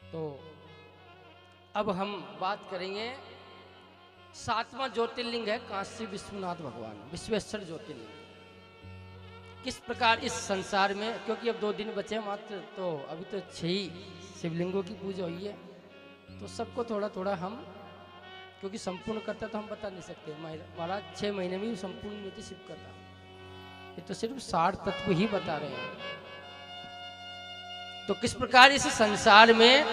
तो अब हम बात करेंगे, सातवां ज्योतिर्लिंग है काशी विश्वनाथ भगवान, विश्वेश्वर ज्योतिर्लिंग। किस प्रकार इस संसार में, क्योंकि अब 2 दिन बचे मात्र, तो अभी तो 6 ही शिवलिंगों की पूजा हुई है, तो सबको थोड़ा थोड़ा हम, क्योंकि संपूर्ण करता तो हम बता नहीं सकते महाराज, 6 महीने में संपूर्ण नहीं शिव करता, ये तो सिर्फ 60 तत्व ही बता रहे हैं। तो किस प्रकार इस संसार में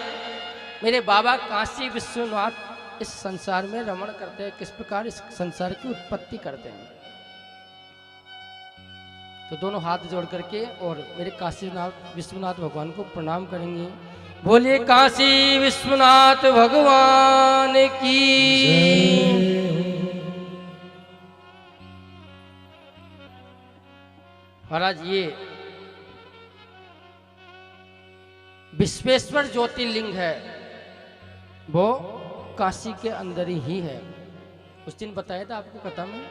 मेरे बाबा काशी विश्वनाथ इस संसार में रमण करते हैं, किस प्रकार इस संसार की उत्पत्ति करते हैं। तो दोनों हाथ जोड़ करके और मेरे काशी विश्वनाथ भगवान को प्रणाम करेंगे। बोलिए काशी विश्वनाथ भगवान की। महाराज, ये विश्वेश्वर ज्योतिर्लिंग है, वो काशी के अंदर ही है। उस दिन बताया था आपको कथा में,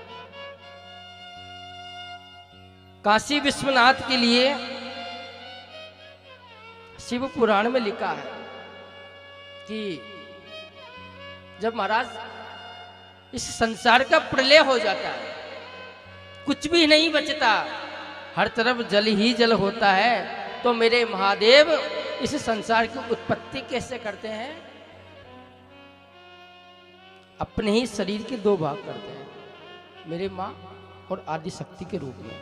काशी विश्वनाथ के लिए शिव पुराण में लिखा है कि जब महाराज इस संसार का प्रलय हो जाता है, कुछ भी नहीं बचता, हर तरफ जल ही जल होता है, तो मेरे महादेव इस संसार की उत्पत्ति कैसे करते हैं? अपने ही शरीर के 2 भाग करते हैं, मेरे माँ और आदि शक्ति के रूप में।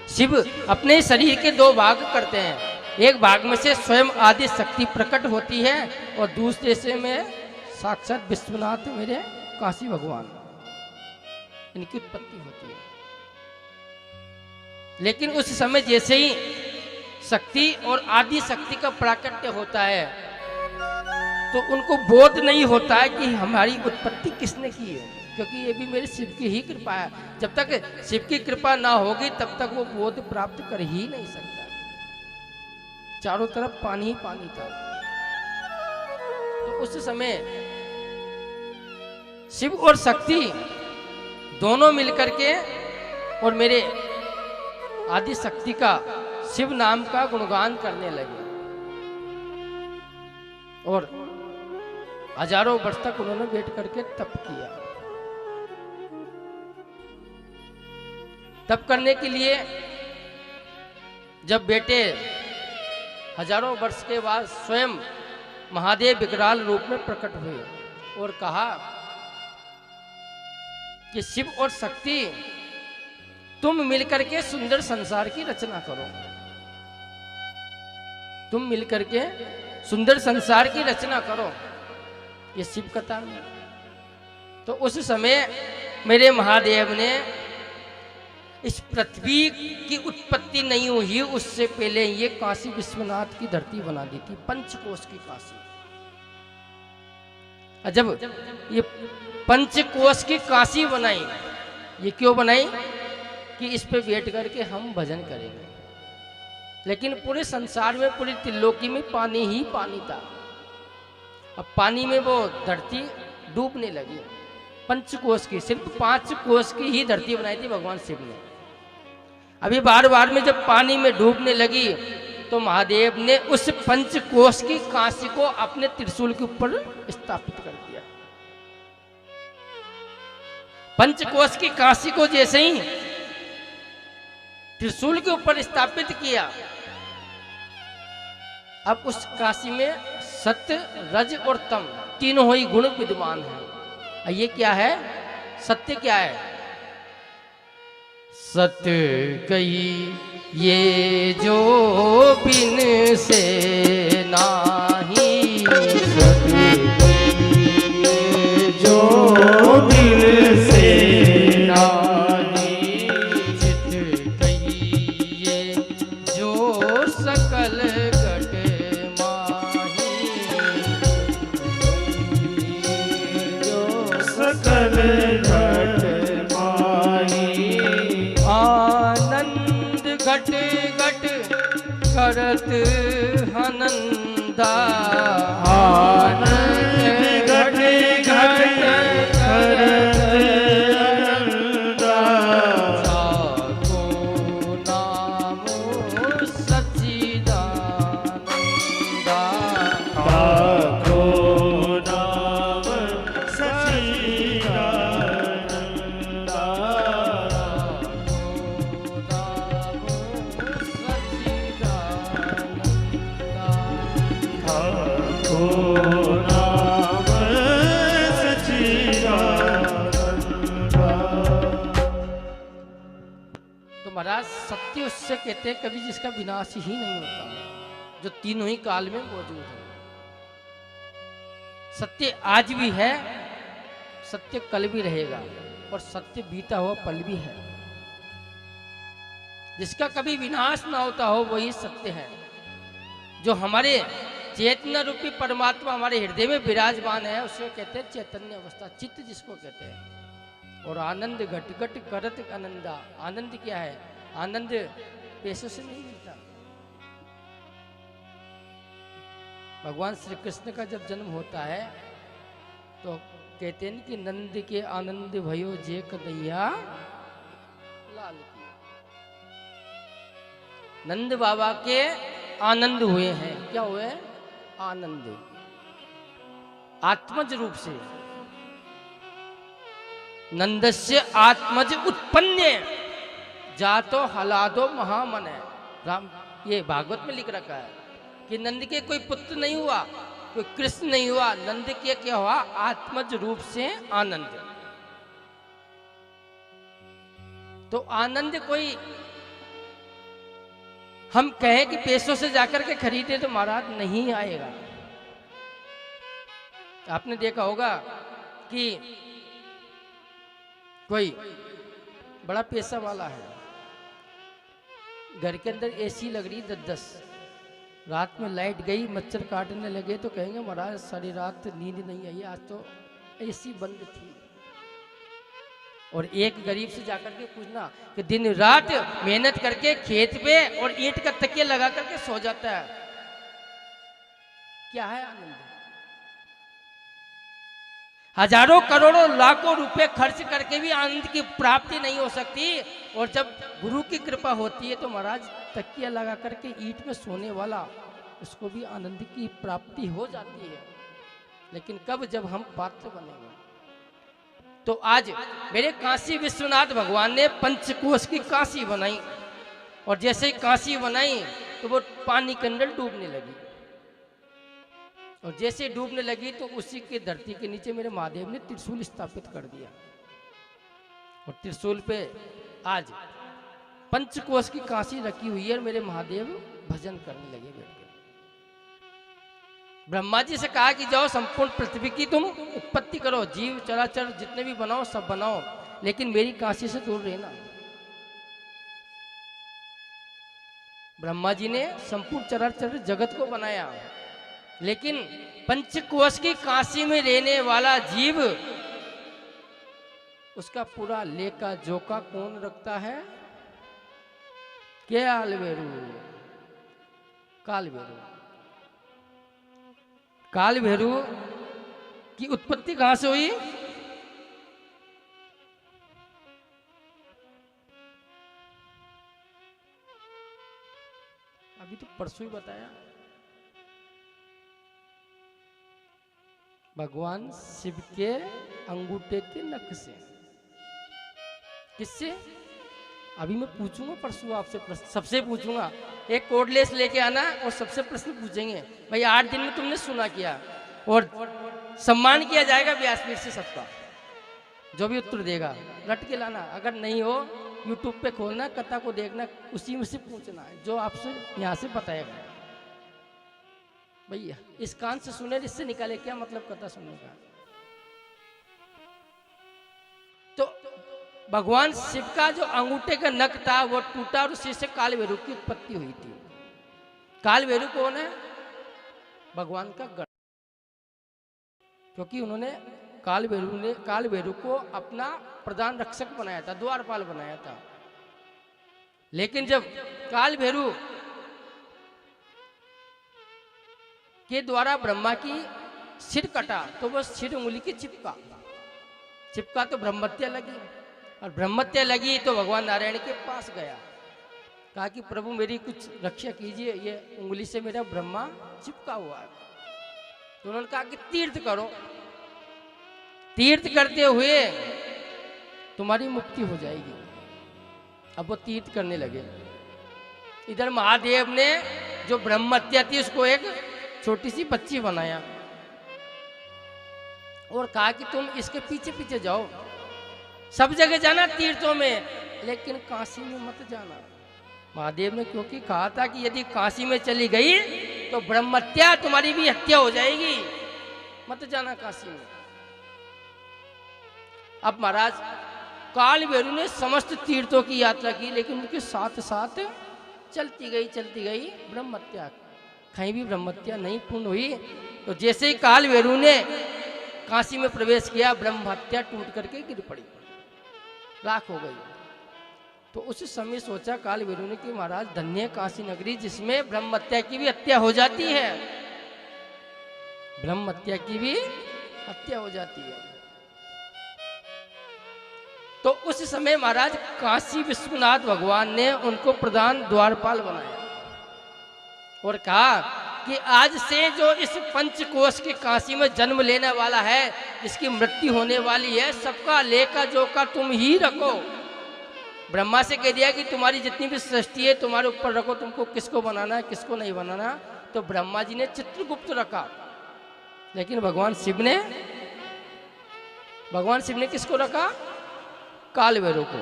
शिव अपने शरीर के 2 भाग करते हैं, एक भाग में से स्वयं आदि शक्ति प्रकट होती है और दूसरे से में साक्षात विश्वनाथ मेरे काशी भगवान, इनकी उत्पत्ति होती है। लेकिन उस समय जैसे ही शक्ति और आदि शक्ति का प्राकट्य होता है, तो उनको बोध नहीं होता है कि हमारी उत्पत्ति किसने की है, क्योंकि ये भी मेरे शिव की ही कृपा है। जब तक शिव की कृपा ना होगी तब तक वो बोध प्राप्त कर ही नहीं सकता। चारों तरफ पानी ही पानी था। तो उस समय शिव और शक्ति दोनों मिलकर के और मेरे आदि शक्ति का शिव नाम का गुणगान करने लगे, और हजारों वर्ष तक उन्होंने बैठ करके तप किया। तप करने के लिए जब बेटे हजारों वर्ष के बाद स्वयं महादेव विकराल रूप में प्रकट हुए और कहा कि शिव और शक्ति तुम मिलकर के सुंदर संसार की रचना करो, तुम मिलकर के सुंदर संसार की रचना करो। ये शिव कथा में। तो उस समय मेरे महादेव ने इस पृथ्वी की उत्पत्ति नहीं हुई, उससे पहले ये काशी विश्वनाथ की धरती बना दी थी, पंचकोश की काशी। जब ये पंचकोश की काशी बनाई, ये क्यों बनाई? कि इस पे बैठ करके हम भजन करेंगे। लेकिन पूरे संसार में, पूरी त्रिलोकी में पानी ही पानी था। अब पानी में वो धरती डूबने लगी। पंचकोश की, सिर्फ 5 कोश की ही धरती बनाई थी भगवान शिव ने। अभी बार बार में जब पानी में डूबने लगी, तो महादेव ने उस पंचकोश की काशी को अपने त्रिशूल के ऊपर स्थापित कर दिया। पंचकोश की काशी को जैसे ही त्रिशूल के ऊपर स्थापित किया, अब उस काशी में सत्य, रज और तम तीनों ही गुण विद्यमान है। ये क्या है? सत्य क्या है? सत्य कही ये जो बिन से नाही, सत्य जो बिन से नाही, चित कही जो सकल घट माही, जो सकल घट आनंद घट घट करत हनंदा, आनंद घट घट करत हनंदा, जाको तो महाराज सत्य उससे कहते हैं कभी जिसका विनाश ही नहीं होता, जो तीनों ही काल में मौजूद है। सत्य आज भी है, सत्य कल भी रहेगा, और सत्य बीता हुआ पल भी है। जिसका कभी विनाश ना होता हो वही सत्य है। जो हमारे चेतना रूपी परमात्मा हमारे हृदय में विराजमान है उसको कहते हैं चैतन्य अवस्था, चित्त जिसको कहते हैं। और आनंद घट घट करत आनंदा। आनंद क्या है? आनंद पैसों से नहीं मिलता। भगवान श्री कृष्ण का जब जन्म होता है तो कहते हैं कि नंद के आनंद भयो जे कदैया लाल की। नंद बाबा के आनंद हुए हैं। क्या हुए? आनंद आत्मज रूप से। नंदस्य आत्मज उत्पन्न जातो हलादो महामन है। राम ये भागवत में लिख रखा है कि नंद के कोई पुत्र नहीं हुआ, कोई कृष्ण नहीं हुआ, नंद के क्या हुआ? आत्मज रूप से आनंद। तो आनंद कोई हम कहें कि पैसों से जाकर के खरीदे तो महाराज नहीं आएगा। आपने देखा होगा कि कोई बड़ा पैसा वाला है, घर के अंदर एसी लग रही 10-10, रात में लाइट गई, मच्छर काटने लगे तो कहेंगे महाराज सारी रात नींद नहीं आई, आज तो एसी बंद थी। और एक गरीब से जाकर के पूछना कि दिन रात मेहनत करके खेत पे और ईंट का तकिया लगा करके सो जाता है, क्या है आनंद? हजारों करोड़ों लाखों रुपए खर्च करके भी आनंद की प्राप्ति नहीं हो सकती। और जब गुरु की कृपा होती है तो महाराज तकिया लगा करके ईंट में सोने वाला उसको भी आनंद की प्राप्ति हो जाती है। लेकिन कब? जब हम पात्र बनेंगे। तो आज मेरे काशी विश्वनाथ भगवान ने पंचकोश की काशी बनाई, और जैसे ही काशी बनाई तो वो पानी के अंदर डूबने लगी, और जैसे डूबने लगी तो उसी के धरती के नीचे मेरे महादेव ने त्रिशूल स्थापित कर दिया। और त्रिशूल पे आज पंचकोश की काशी रखी हुई है और मेरे महादेव भजन करने लगे बैठकर। ब्रह्मा जी से कहा कि जाओ संपूर्ण पृथ्वी की तुम उत्पत्ति करो, जीव चराचर जितने भी बनाओ सब बनाओ, लेकिन मेरी काशी से दूर रहना। ब्रह्मा जी ने संपूर्ण चराचर जगत को बनाया, लेकिन पंचकोश की काशी में रहने वाला जीव उसका पूरा लेखा जोखा कौन रखता है? क्या कालभैरू। कालभैरू कालभैरू की उत्पत्ति कहां से हुई? अभी तो परसों ही बताया। भगवान शिव के अंगूठे के नख से। किससे? अभी मैं पूछूंगा परसों आपसे प्रश्न, सबसे पूछूंगा। एक कोडलेस लेके आना और सबसे प्रश्न पूछेंगे। भाई 8 दिन में तुमने सुना किया, और सम्मान किया जाएगा व्यासपीठ से सबका। जो भी उत्तर देगा रट के लाना, अगर नहीं हो यूट्यूब पे खोलना, कथा को देखना, उसी में से पूछना है जो आपसे यहाँ से बताएगा। भैया इस कान से सुने, इससे निकाले क्या मतलब कथा सुनने का? तो भगवान शिव का जो अंगूठे का नख था वो टूटा और उसी से कालभैरू की उत्पत्ति हुई थी। कालभैरू कौन है? भगवान का गण, क्योंकि उन्होंने कालभैरू को अपना प्रधान रक्षक बनाया था, द्वारपाल बनाया था। लेकिन जब कालभैरू के द्वारा ब्रह्मा की सिर कटा तो वह सिर उंगली की चिपका तो ब्रह्मत्या लगी, और ब्रह्मत्या लगी तो भगवान नारायण के पास गया, कहा कि प्रभु मेरी कुछ रक्षा कीजिए, ये उंगली से मेरा ब्रह्मा चिपका हुआ है। तो उन्होंने कहा कि तीर्थ करो, तीर्थ करते हुए तुम्हारी मुक्ति हो जाएगी। अब वो तीर्थ करने लगे। इधर महादेव ने जो ब्रह्मत्या थी उसको एक छोटी सी बच्ची बनाया और कहा कि तुम इसके पीछे पीछे जाओ, सब जगह जाना तीर्थों में, लेकिन काशी में मत जाना। महादेव ने क्योंकि कहा था कि यदि काशी में चली गई तो ब्रह्महत्या, तुम्हारी भी हत्या हो जाएगी, मत जाना काशी में। अब महाराज काल भैरव ने समस्त तीर्थों की यात्रा की, लेकिन उनके साथ साथ चलती गई ब्रह्महत्या, कहीं भी ब्रह्महत्या नहीं पूर्ण हुई। तो जैसे ही काल भैरव ने काशी में प्रवेश किया, ब्रह्महत्या टूट करके गिर पड़ी, राख हो गई। तो उस समय सोचा काल भैरव ने कि महाराज धन्य काशी नगरी, जिसमें ब्रह्महत्या की भी हत्या हो जाती है, ब्रह्महत्या की भी हत्या हो जाती है। तो उस समय महाराज काशी विश्वनाथ भगवान ने उनको प्रधान द्वारपाल बनाया और कहा कि आज से जो इस पंचकोश के काशी में जन्म लेने वाला है, जिसकी मृत्यु होने वाली है, सबका लेखा जोखा तुम ही रखो। ब्रह्मा से कह दिया कि तुम्हारी जितनी भी सृष्टि है तुम्हारे ऊपर रखो, तुमको किसको बनाना है किसको नहीं बनाना। तो ब्रह्मा जी ने चित्रगुप्त रखा, लेकिन भगवान शिव ने किसको रखा? काल भैरव को।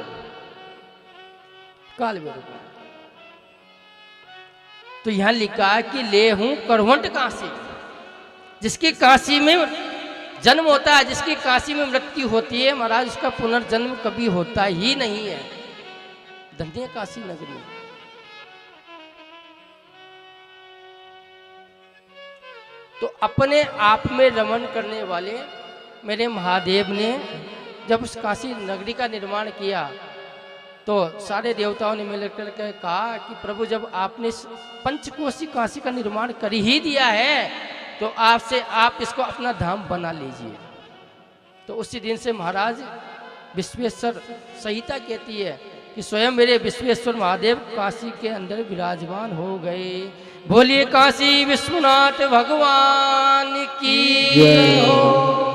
तो यहां लिखा है कि ले हूं करवंट काशी, जिसकी काशी में जन्म होता है, जिसकी काशी में मृत्यु होती है, महाराज उसका पुनर्जन्म कभी होता ही नहीं है। धन्य काशी नगरी। तो अपने आप में रमण करने वाले मेरे महादेव ने जब उस काशी नगरी का निर्माण किया, तो सारे देवताओं ने मिलकर के कहा कि प्रभु जब आपने पंचकोशी काशी का निर्माण कर ही दिया है, तो आप इसको अपना धाम बना लीजिए। तो उसी दिन से महाराज विश्वेश्वर संहिता कहती है कि स्वयं मेरे विश्वेश्वर महादेव काशी के अंदर विराजमान हो गए। बोलिए काशी विश्वनाथ भगवान की जय हो।